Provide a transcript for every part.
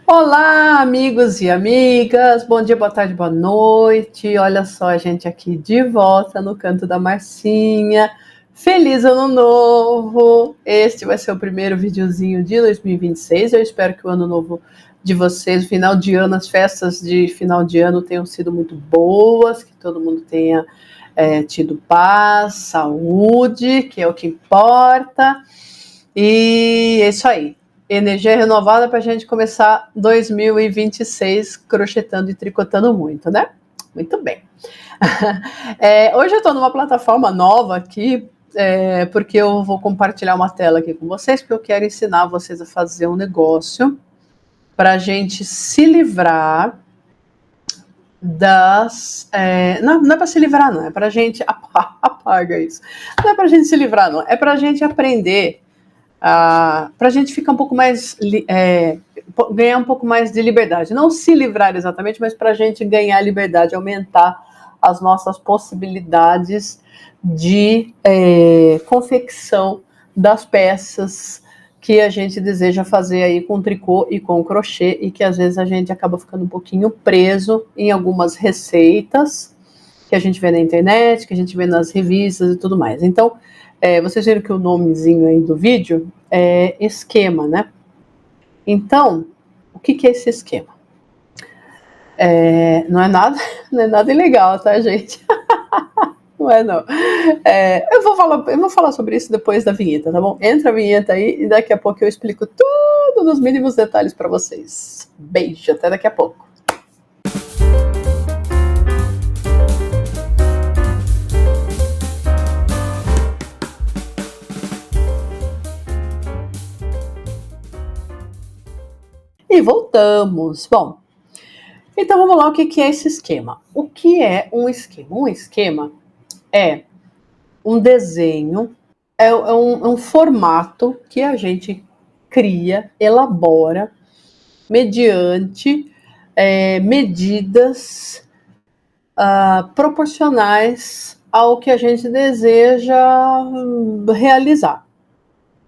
Olá, amigos e amigas, bom dia, boa tarde, boa noite. Olha só a gente aqui de volta no canto da Marcinha. Feliz ano novo! Este vai ser o primeiro videozinho de 2026. Eu espero que o ano novo de vocês, o final de ano, as festas de final de ano tenham sido muito boas, que todo mundo tenha tido paz, saúde, que é o que importa. E é isso aí. Energia renovada para a gente começar 2026 crochetando e tricotando muito, né? Muito bem. Hoje eu estou numa plataforma nova aqui, porque eu vou compartilhar uma tela aqui com vocês, porque eu quero ensinar vocês a fazer um negócio para a gente se livrar das... não é para se livrar, não. É para a gente... Apaga isso. Não é para a gente se livrar, não. É para a gente aprender... para a gente ficar um pouco mais, ganhar um pouco mais de liberdade, não se livrar exatamente, mas para a gente ganhar liberdade, aumentar as nossas possibilidades de confecção das peças que a gente deseja fazer aí com tricô e com crochê, e que às vezes a gente acaba ficando um pouquinho preso em algumas receitas que a gente vê na internet, que a gente vê nas revistas e tudo mais. Então, vocês viram que o nomezinho aí do vídeo é esquema, né? Então, o que é esse esquema? Não é nada ilegal, tá, gente? Não é, não. Eu vou falar sobre isso depois da vinheta, tá bom? Entra a vinheta aí e daqui a pouco eu explico tudo nos mínimos detalhes para vocês. Beijo, até daqui a pouco. E voltamos. Bom, então vamos lá, o que é esse esquema? O que é um esquema? Um esquema é um desenho, é um formato que a gente cria, elabora, mediante medidas proporcionais ao que a gente deseja realizar.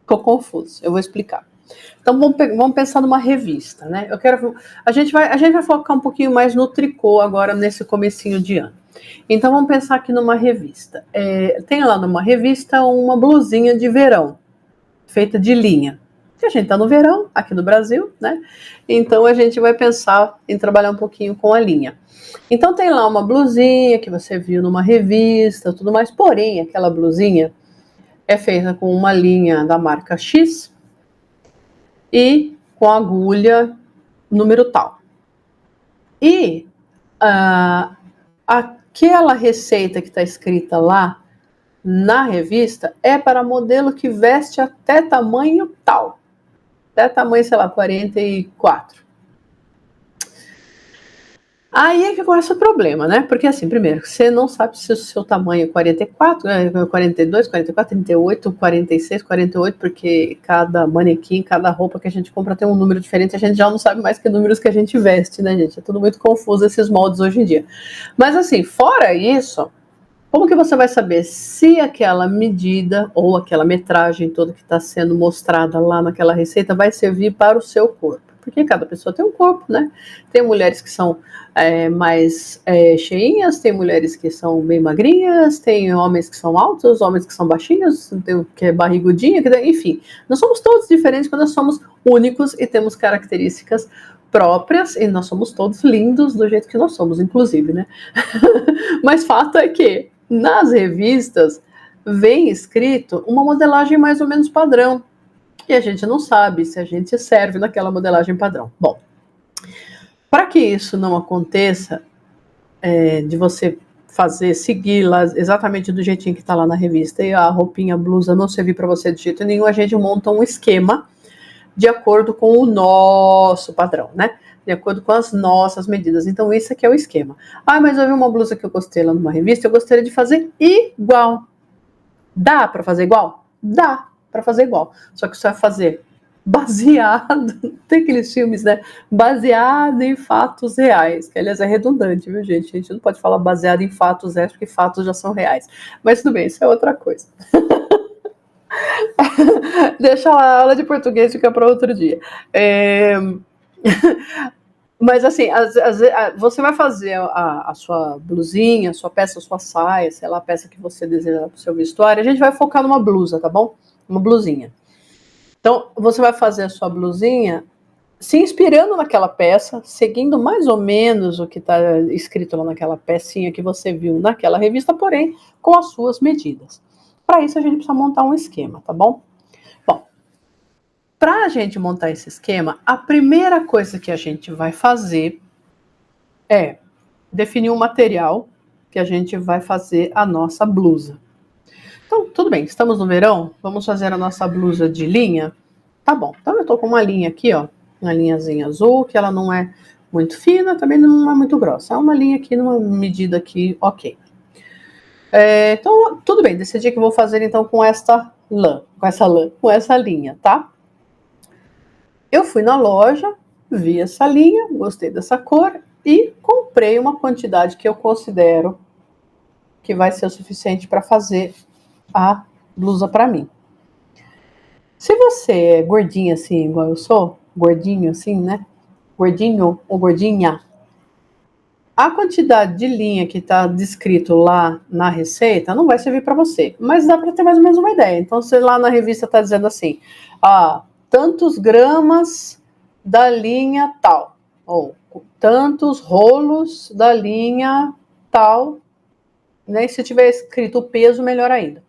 Ficou confuso, eu vou explicar. Então vamos pensar numa revista, né? A gente vai focar um pouquinho mais no tricô agora nesse comecinho de ano. Então vamos pensar aqui numa revista. Tem lá numa revista uma blusinha de verão, feita de linha. Se a gente está no verão, aqui no Brasil, né? Então a gente vai pensar em trabalhar um pouquinho com a linha. Então tem lá uma blusinha que você viu numa revista, tudo mais. Porém, aquela blusinha é feita com uma linha da marca X e com agulha número tal. E aquela receita que está escrita lá na revista é para modelo que veste até tamanho tal. Até tamanho, sei lá, 44. Aí é que começa o problema, né? Porque assim, primeiro, você não sabe se o seu tamanho é 44, 42, 44, 38, 46, 48, porque cada manequim, cada roupa que a gente compra tem um número diferente, a gente já não sabe mais que números que a gente veste, né, gente? É tudo muito confuso esses moldes hoje em dia. Mas assim, fora isso, como que você vai saber se aquela medida ou aquela metragem toda que está sendo mostrada lá naquela receita vai servir para o seu corpo? Porque cada pessoa tem um corpo, né? Tem mulheres que são mais cheinhas, tem mulheres que são bem magrinhas, tem homens que são altos, homens que são baixinhos, tem que é barrigudinha, enfim. Nós somos todos diferentes quando nós somos únicos e temos características próprias, e nós somos todos lindos do jeito que nós somos, inclusive, né? Mas fato é que nas revistas vem escrito uma modelagem mais ou menos padrão, e a gente não sabe se a gente serve naquela modelagem padrão. Bom, para que isso não aconteça, de você seguir lá exatamente do jeitinho que está lá na revista e a roupinha, a blusa não servir para você de jeito nenhum, a gente monta um esquema de acordo com o nosso padrão, né? De acordo com as nossas medidas. Então, isso aqui é o esquema. Mas eu vi uma blusa que eu gostei lá numa revista, eu gostaria de fazer igual. Dá para fazer igual? Dá para fazer igual. Só que você vai fazer baseado, tem aqueles filmes, né? Baseado em fatos reais, que aliás é redundante, viu, gente? A gente não pode falar baseado em fatos reais, porque fatos já são reais. Mas tudo bem, isso é outra coisa. Deixa lá, a aula de português fica para outro dia. Mas assim, você vai fazer a sua blusinha, a sua peça, a sua saia, sei lá, a peça que você deseja para o seu vestuário, a gente vai focar numa blusa, tá bom? Uma blusinha. Então, você vai fazer a sua blusinha se inspirando naquela peça, seguindo mais ou menos o que está escrito lá naquela pecinha que você viu naquela revista, porém com as suas medidas. Para isso, a gente precisa montar um esquema, tá bom? Bom, para a gente montar esse esquema, a primeira coisa que a gente vai fazer é definir um material que a gente vai fazer a nossa blusa. Então, tudo bem, estamos no verão, vamos fazer a nossa blusa de linha? Tá bom, então eu tô com uma linha aqui, ó, uma linhazinha azul, que ela não é muito fina, também não é muito grossa, é uma linha aqui numa medida aqui, ok. Então, tudo bem, decidi que vou fazer então com essa linha, tá? Eu fui na loja, vi essa linha, gostei dessa cor e comprei uma quantidade que eu considero que vai ser o suficiente para fazer a blusa para mim. Se você é gordinha assim, igual eu sou, gordinho assim, né? Gordinho ou gordinha, a quantidade de linha que está descrito lá na receita não vai servir para você, mas dá para ter mais ou menos uma ideia. Então, se lá na revista está dizendo assim, tantos gramas da linha tal, ou tantos rolos da linha tal, né? E se tiver escrito o peso, melhor ainda.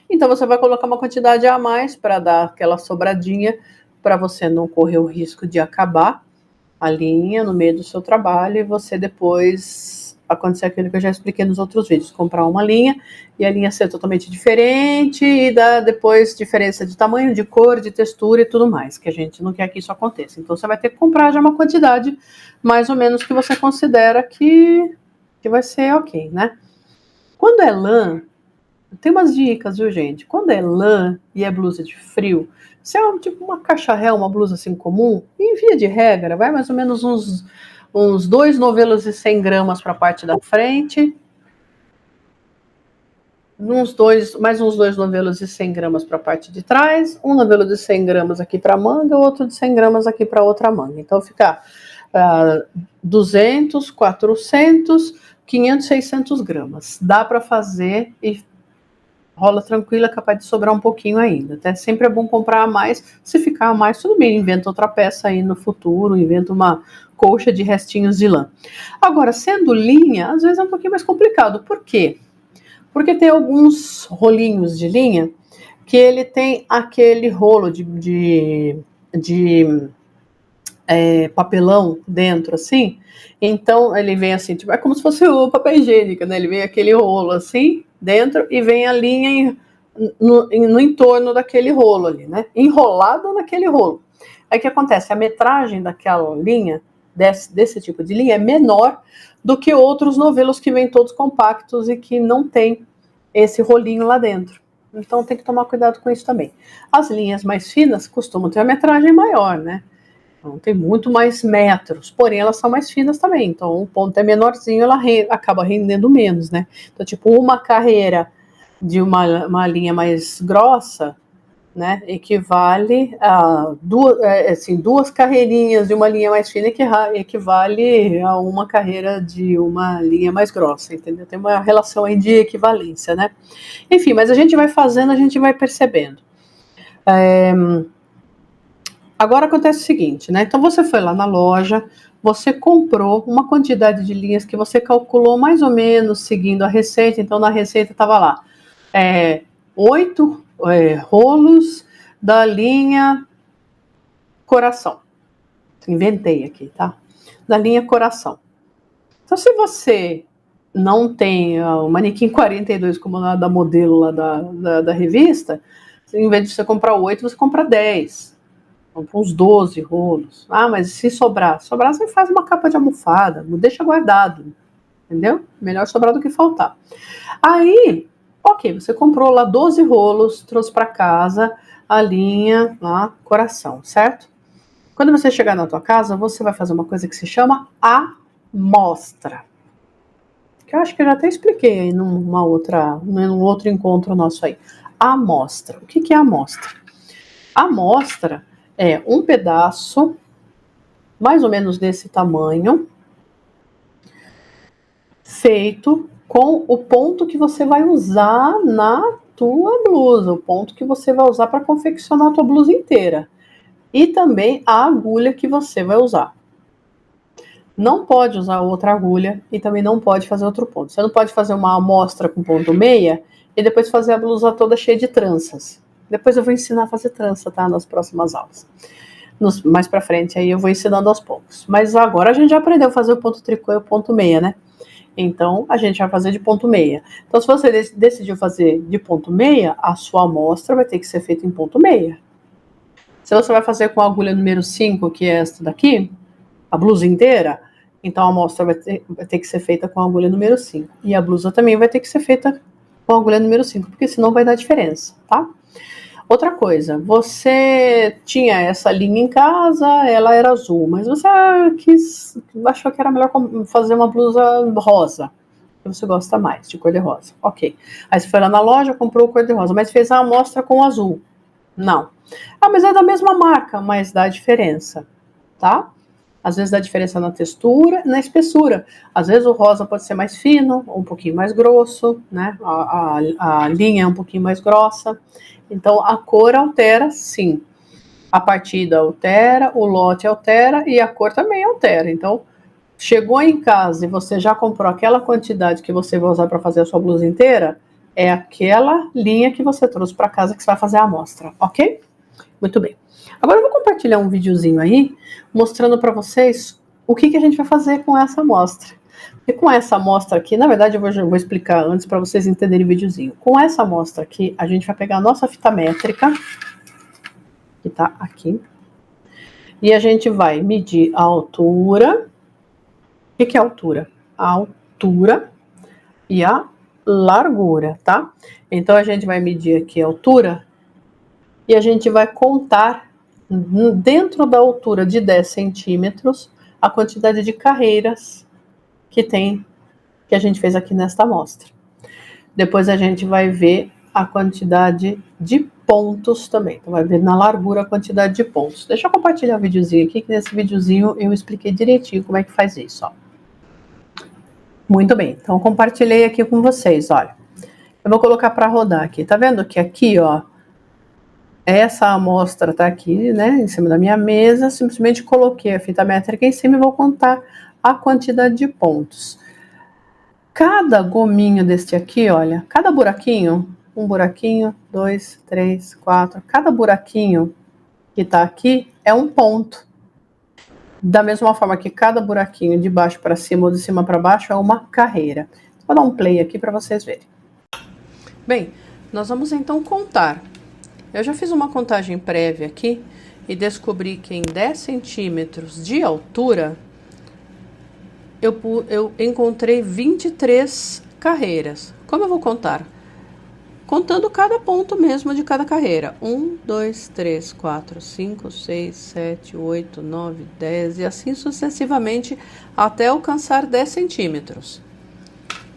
Então, você vai colocar uma quantidade a mais para dar aquela sobradinha, para você não correr o risco de acabar a linha no meio do seu trabalho e você depois acontecer aquilo que eu já expliquei nos outros vídeos, comprar uma linha e a linha ser totalmente diferente e dar depois diferença de tamanho, de cor, de textura e tudo mais, que a gente não quer que isso aconteça. Então, você vai ter que comprar já uma quantidade mais ou menos que você considera que vai ser ok, né? Quando é lã, tem umas dicas, viu, gente? Quando é lã e é blusa de frio, se é tipo uma cacharel, uma blusa assim comum, em via de regra, vai mais ou menos uns 2 novelos e 100 gramas para a parte da frente, mais uns 2 novelos e 100 gramas para a parte de trás, um novelo de 100 gramas aqui para a manga, outro de 100 gramas aqui para outra manga. Então fica 200, 400, 500, 600 gramas. Dá para fazer e rola tranquila, capaz de sobrar um pouquinho ainda. Até sempre é bom comprar a mais. Se ficar a mais, tudo bem, inventa outra peça aí no futuro, inventa uma colcha de restinhos de lã. Agora, sendo linha, às vezes é um pouquinho mais complicado. Por quê? Porque tem alguns rolinhos de linha que ele tem aquele rolo de papelão dentro, assim. Então, ele vem assim, tipo, é como se fosse o papel higiênico, né? Ele vem aquele rolo assim, dentro, e vem a linha no entorno daquele rolo ali, né? Enrolado naquele rolo. Aí o que acontece? A metragem daquela linha, desse tipo de linha, é menor do que outros novelos que vêm todos compactos e que não tem esse rolinho lá dentro. Então tem que tomar cuidado com isso também. As linhas mais finas costumam ter a metragem maior, né? Então, tem muito mais metros, porém elas são mais finas também. Então, o ponto é menorzinho, ela acaba rendendo menos, né? Então, tipo, uma carreira de uma linha mais grossa, né, equivale a duas carreirinhas de uma linha mais fina equivale a uma carreira de uma linha mais grossa, entendeu? Tem uma relação aí de equivalência, né? Enfim, mas a gente vai fazendo, a gente vai percebendo. Agora acontece o seguinte, né? Então você foi lá na loja, você comprou uma quantidade de linhas que você calculou mais ou menos seguindo a receita. Então na receita estava lá 8 rolos da linha coração. Inventei aqui, tá? Da linha coração. Então se você não tem o manequim 42 como lá da modelo lá da revista, em vez de você comprar 8, você compra 10. Uns 12 rolos. Mas se sobrar, você faz uma capa de almofada, deixa guardado, entendeu? Melhor sobrar do que faltar. Aí, ok, você comprou lá 12 rolos, trouxe para casa a linha lá, coração, certo? Quando você chegar na tua casa, você vai fazer uma coisa que se chama amostra. Que eu acho que eu já até expliquei aí num outro encontro nosso aí. Amostra. O que é amostra? Amostra é um pedaço mais ou menos desse tamanho, feito com o ponto que você vai usar na tua blusa, o ponto que você vai usar para confeccionar a tua blusa inteira. E também a agulha que você vai usar. Não pode usar outra agulha e também não pode fazer outro ponto. Você não pode fazer uma amostra com ponto meia e depois fazer a blusa toda cheia de tranças. Depois eu vou ensinar a fazer trança, tá? Nas próximas aulas. Mais pra frente aí eu vou ensinando aos poucos. Mas agora a gente já aprendeu a fazer o ponto tricô e o ponto meia, né? Então a gente vai fazer de ponto meia. Então se você decidiu fazer de ponto meia, a sua amostra vai ter que ser feita em ponto meia. Se você vai fazer com a agulha número 5, que é esta daqui, a blusa inteira, então a amostra vai ter que ser feita com a agulha número 5. E a blusa também vai ter que ser feita com a agulha número 5, porque senão vai dar diferença, tá? Outra coisa, você tinha essa linha em casa, ela era azul, mas você achou que era melhor fazer uma blusa rosa, que você gosta mais, de cor de rosa. Ok. Aí você foi lá na loja, comprou cor de rosa, mas fez a amostra com azul. Não. Ah, mas é da mesma marca, mas dá diferença, tá? Às vezes dá diferença na textura e na espessura. Às vezes o rosa pode ser mais fino, ou um pouquinho mais grosso, né? A linha é um pouquinho mais grossa. Então a cor altera, sim. A partida altera, o lote altera e a cor também altera. Então, chegou em casa e você já comprou aquela quantidade que você vai usar para fazer a sua blusa inteira, é aquela linha que você trouxe para casa que você vai fazer a amostra, ok? Muito bem. Agora eu vou compartilhar um videozinho aí, mostrando para vocês o que a gente vai fazer com essa amostra. E com essa amostra aqui, na verdade eu vou explicar antes para vocês entenderem o videozinho. Com essa amostra aqui, a gente vai pegar a nossa fita métrica, que tá aqui, e a gente vai medir a altura. O que é a altura? A altura e a largura, tá? Então a gente vai medir aqui a altura e a gente vai contar dentro da altura de 10 centímetros a quantidade de carreiras que a gente fez aqui nesta amostra. Depois a gente vai ver a quantidade de pontos também. Então vai ver na largura a quantidade de pontos. Deixa eu compartilhar o videozinho aqui, que nesse videozinho eu expliquei direitinho como é que faz isso, ó. Muito bem, então compartilhei aqui com vocês, olha. Eu vou colocar para rodar aqui. Tá vendo que aqui, ó, essa amostra tá aqui, né, em cima da minha mesa. Simplesmente coloquei a fita métrica em cima e vou contar a quantidade de pontos. Cada gominho deste aqui, olha, cada buraquinho, um buraquinho, 2, 3, 4, cada buraquinho que tá aqui é um ponto. Da mesma forma que cada buraquinho de baixo para cima ou de cima para baixo é uma carreira. Vou dar um play aqui para vocês verem. Bem, nós vamos então contar. Eu já fiz uma contagem prévia aqui e descobri que em 10 centímetros de altura eu encontrei 23 carreiras. Como eu vou contar? Contando cada ponto mesmo de cada carreira. 1, 2, 3, 4, 5, 6, 7, 8, 9, 10 e assim sucessivamente até alcançar 10 centímetros.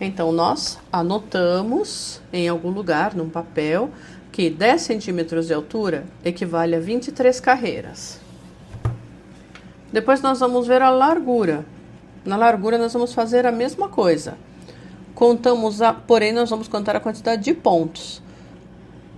Então, nós anotamos em algum lugar, num papel, que 10 centímetros de altura equivale a 23 carreiras. Depois nós vamos ver a largura. Na largura nós vamos fazer a mesma coisa. Porém nós vamos contar a quantidade de pontos.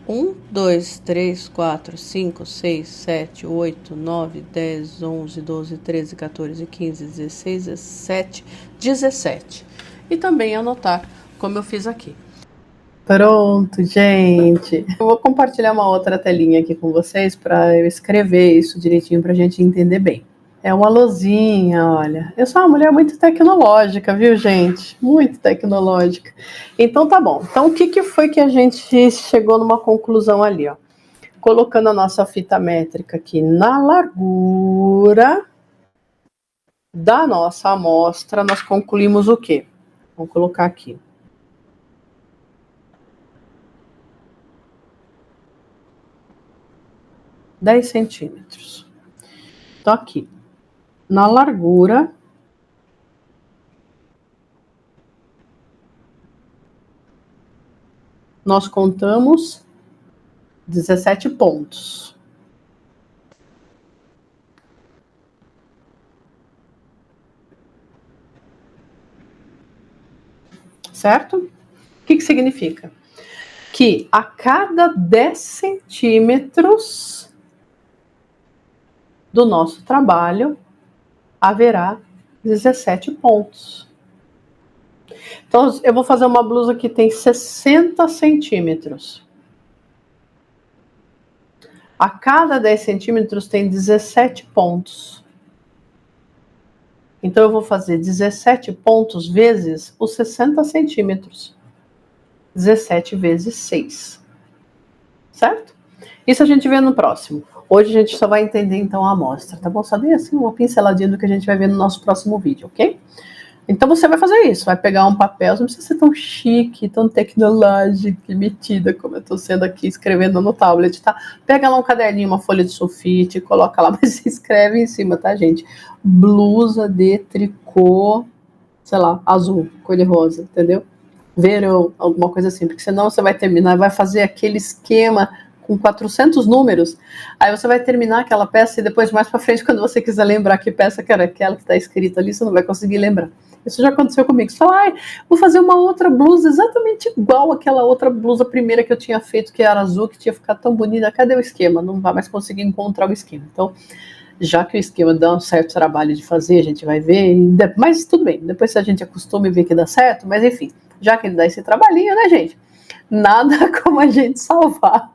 1, 2, 3, 4, 5, 6, 7, 8, 9, 10, 11, 12, 13, 14, 15, 16, 17, 17. E também anotar como eu fiz aqui. Pronto, gente. Eu vou compartilhar uma outra telinha aqui com vocês para eu escrever isso direitinho para a gente entender bem. É uma lousinha, olha. Eu sou uma mulher muito tecnológica, viu, gente? Muito tecnológica. Então tá bom. Então o que foi que a gente chegou numa conclusão ali, ó? Colocando a nossa fita métrica aqui na largura da nossa amostra, nós concluímos o quê? Vamos colocar aqui. (10 centímetros). Então aqui, na largura, nós contamos 17 pontos. certo? O que significa? Que a cada 10 centímetros do nosso trabalho haverá 17 pontos. Então, eu vou fazer uma blusa que tem 60 centímetros. A cada 10 centímetros tem 17 pontos. Então, eu vou fazer 17 pontos vezes os 60 centímetros. 17 vezes 6. Certo? Isso a gente vê no próximo. Hoje a gente só vai entender, então, a amostra, tá bom? Só dei, assim, uma pinceladinha do que a gente vai ver no nosso próximo vídeo, ok? Então, você vai fazer isso. Vai pegar um papel, não precisa ser tão chique, tão tecnológico, metida, como eu tô sendo aqui, escrevendo no tablet, tá? Pega lá um caderninho, uma folha de sulfite, coloca lá, mas escreve em cima, tá, gente? Blusa de tricô, sei lá, azul, cor-de-rosa, entendeu? Verão, alguma coisa assim, porque senão você vai terminar, vai fazer aquele esquema com 400 números, aí você vai terminar aquela peça e depois mais pra frente, quando você quiser lembrar que peça que era aquela que tá escrita ali, você não vai conseguir lembrar. Isso já aconteceu comigo. Você fala, vou fazer uma outra blusa exatamente igual àquela outra blusa primeira que eu tinha feito, que era azul, que tinha ficado tão bonita. Cadê o esquema? Não vai mais conseguir encontrar o esquema. Então, já que o esquema dá um certo trabalho de fazer, a gente vai ver, mas tudo bem, depois se a gente acostuma e vê que dá certo, mas enfim, já que ele dá esse trabalhinho, né, gente? Nada como a gente salvar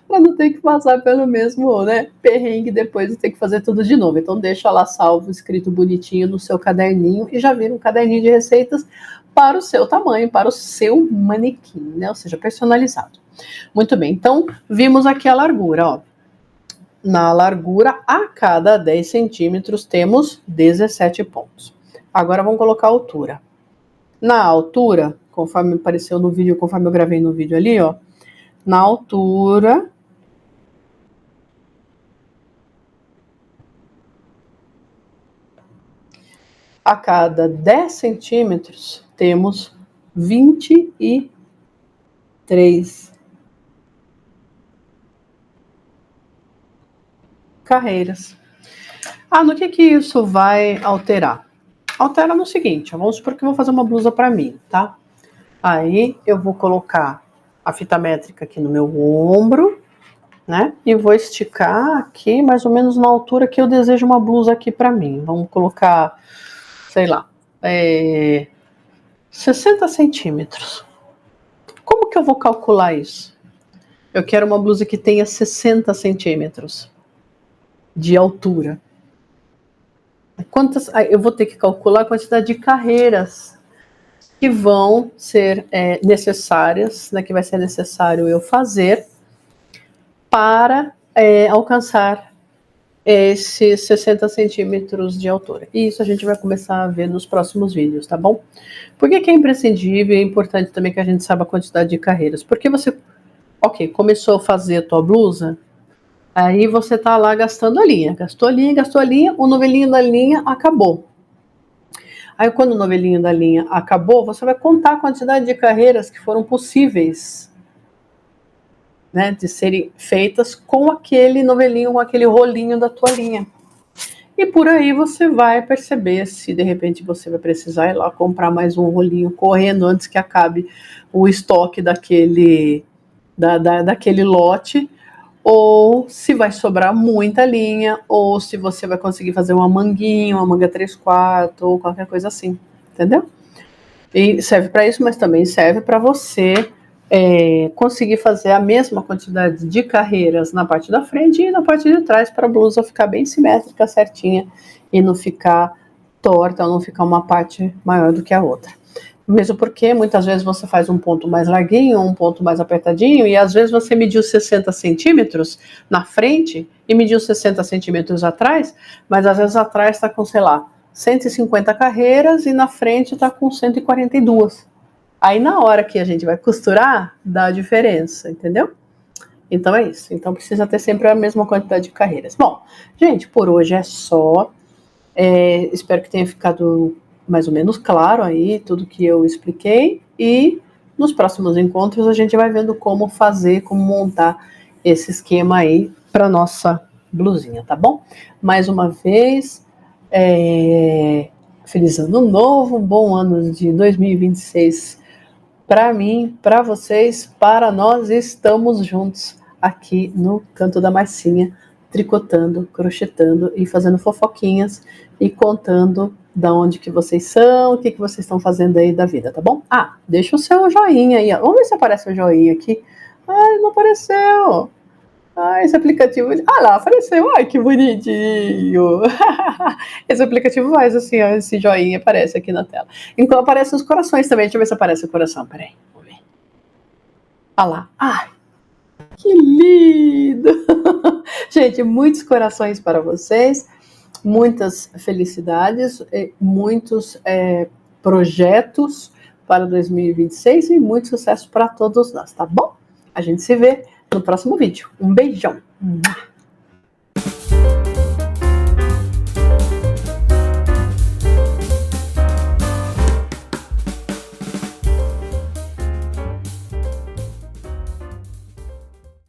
para não ter que passar pelo mesmo, né, perrengue depois de ter que fazer tudo de novo. Então deixa lá salvo, escrito bonitinho no seu caderninho e já vira um caderninho de receitas para o seu tamanho, para o seu manequim, né, ou seja, personalizado. Muito bem, então vimos aqui a largura, ó. Na largura, a cada 10 centímetros temos 17 pontos. Agora vamos colocar a altura. Na altura, conforme apareceu no vídeo, conforme eu gravei no vídeo ali, ó, na altura, a cada 10 centímetros, temos 23 carreiras. No que isso vai alterar? Altera no seguinte, vamos supor que eu vou fazer uma blusa para mim, tá? Aí eu vou colocar a fita métrica aqui no meu ombro, né? E vou esticar aqui mais ou menos na altura que eu desejo uma blusa aqui para mim. Vamos colocar, sei lá, 60 centímetros. Como que eu vou calcular isso? Eu quero uma blusa que tenha 60 centímetros de altura. Eu vou ter que calcular a quantidade de carreiras que vão ser necessárias, né, que vai ser necessário eu fazer para alcançar esses 60 centímetros de altura. E isso a gente vai começar a ver nos próximos vídeos, tá bom? Por que é imprescindível e é importante também que a gente saiba a quantidade de carreiras? Porque você, começou a fazer a tua blusa, aí você tá lá gastando a linha. Gastou a linha, o novelinho da linha acabou. Aí quando o novelinho da linha acabou, você vai contar a quantidade de carreiras que foram possíveis, né, de serem feitas com aquele novelinho, com aquele rolinho da tua linha. E por aí você vai perceber se de repente você vai precisar ir lá comprar mais um rolinho correndo antes que acabe o estoque daquele lote, ou se vai sobrar muita linha, ou se você vai conseguir fazer uma manguinha, uma manga 3/4, ou qualquer coisa assim, entendeu? E serve para isso, mas também serve para você conseguir fazer a mesma quantidade de carreiras na parte da frente e na parte de trás, para a blusa ficar bem simétrica, certinha, e não ficar torta, ou não ficar uma parte maior do que a outra. Mesmo porque muitas vezes você faz um ponto mais larguinho, um ponto mais apertadinho, e às vezes você mediu 60 centímetros na frente e mediu 60 centímetros atrás, mas às vezes atrás está com, sei lá, 150 carreiras e na frente está com 142. Aí na hora que a gente vai costurar, dá a diferença, entendeu? Então é isso. Então precisa ter sempre a mesma quantidade de carreiras. Bom, gente, por hoje é só. Espero que tenha ficado mais ou menos claro aí tudo que eu expliquei, e nos próximos encontros a gente vai vendo como fazer, como montar esse esquema aí para nossa blusinha, tá bom? Mais uma vez, feliz ano novo, um bom ano de 2026 para mim, para vocês, para nós, estamos juntos aqui no Canto da Marcinha, tricotando, crochetando e fazendo fofoquinhas e contando da onde que vocês são, o que que vocês estão fazendo aí da vida, tá bom? Ah, deixa o seu joinha aí, vamos ver se aparece o joinha aqui. Ai, não apareceu. Ah, esse aplicativo. Ah lá, apareceu. Ai, que bonitinho. Esse aplicativo faz assim, ó, esse joinha aparece aqui na tela. Então aparecem os corações também. Deixa eu ver se aparece o coração. Peraí, vamos ver. Olha lá. Ai, que lindo! Gente, muitos corações para vocês. Muitas felicidades, muitos projetos para 2026 e muito sucesso para todos nós, tá bom? A gente se vê no próximo vídeo. Um beijão!